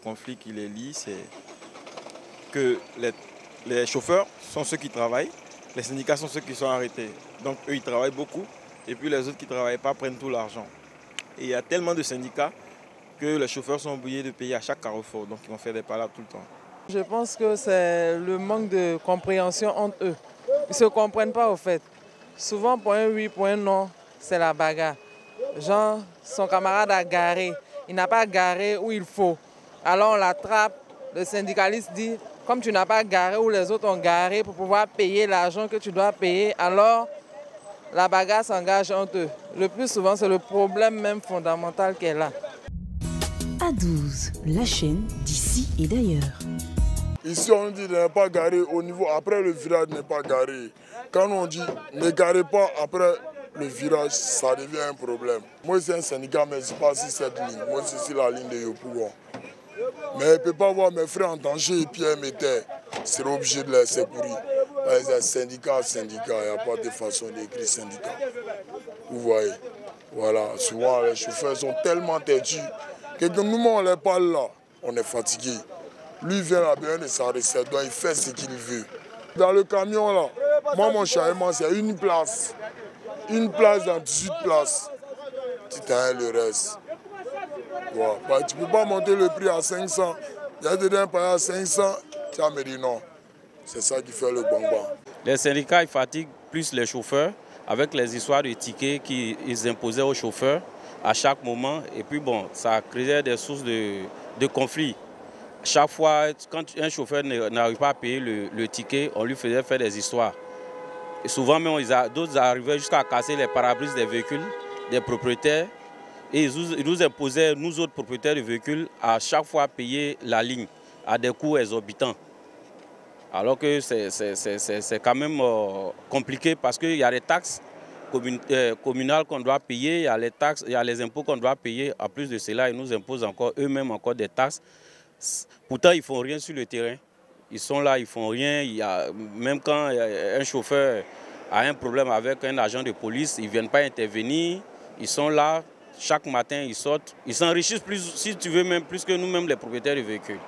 conflits qui les lient, c'est que les chauffeurs sont ceux qui travaillent, les syndicats sont ceux qui sont arrêtés. Donc eux, ils travaillent beaucoup, et puis les autres qui ne travaillent pas prennent tout l'argent. Et il y a tellement de syndicats que les chauffeurs sont obligés de payer à chaque carrefour, donc ils vont faire des palabres tout le temps. Je pense que c'est le manque de compréhension entre eux. Ils ne se comprennent pas au fait. Souvent, pour un oui, pour un non, c'est la bagarre. Genre, son camarade a garé, il n'a pas garé où il faut. Alors on l'attrape, le syndicaliste dit, comme tu n'as pas garé où les autres ont garé pour pouvoir payer l'argent que tu dois payer, alors la bagarre s'engage entre eux. Le plus souvent, c'est le problème même fondamental qui est là. A12, la chaîne d'ici et d'ailleurs. Ici, on dit de ne pas garer au niveau, après le virage, ne pas garer. Quand on dit ne garez pas après le virage, ça devient un problème. Moi, c'est un syndicat, mais je passe sur cette ligne. Moi, c'est sur la ligne de Yopougon. Mais je ne peux pas voir mes frères en danger et puis ils m'étaient. Je serais obligé de les secourir. C'est syndicat, il n'y a pas de façon d'écrire syndicat. Vous voyez. Voilà, souvent les chauffeurs sont tellement têtus que nous, on les parle là, on est fatigué. Lui vient là bien de sa recette, donc il fait ce qu'il veut. Dans le camion là, moi mon chargement c'est une place. Une place dans 18 places. Tu t'as le reste. Ouais. Bah, tu ne peux pas monter le prix à 500. Il y a des gens payés à 500. Tu vas me dire non. C'est ça qui fait le bonbon. Les syndicats ils fatiguent plus les chauffeurs avec les histoires de tickets qu'ils imposaient aux chauffeurs à chaque moment. Et puis bon, ça créait des sources de conflits. Chaque fois, quand un chauffeur n'arrive pas à payer le ticket, on lui faisait faire des histoires. Et souvent même, d'autres arrivaient jusqu'à casser les pare-brises des véhicules des propriétaires. Et ils nous imposaient, nous autres propriétaires de véhicules, à chaque fois payer la ligne à des coûts exorbitants. Alors que c'est quand même compliqué parce qu'il y a des taxes communales qu'on doit payer, il y a les impôts qu'on doit payer. En plus de cela, ils nous imposent encore eux-mêmes encore des taxes. Pourtant, ils ne font rien sur le terrain. Ils sont là, ils ne font rien. Même quand un chauffeur a un problème avec un agent de police, ils ne viennent pas intervenir. Ils sont là, chaque matin, ils sortent. Ils s'enrichissent plus, si tu veux, même plus que nous-mêmes, les propriétaires de véhicules.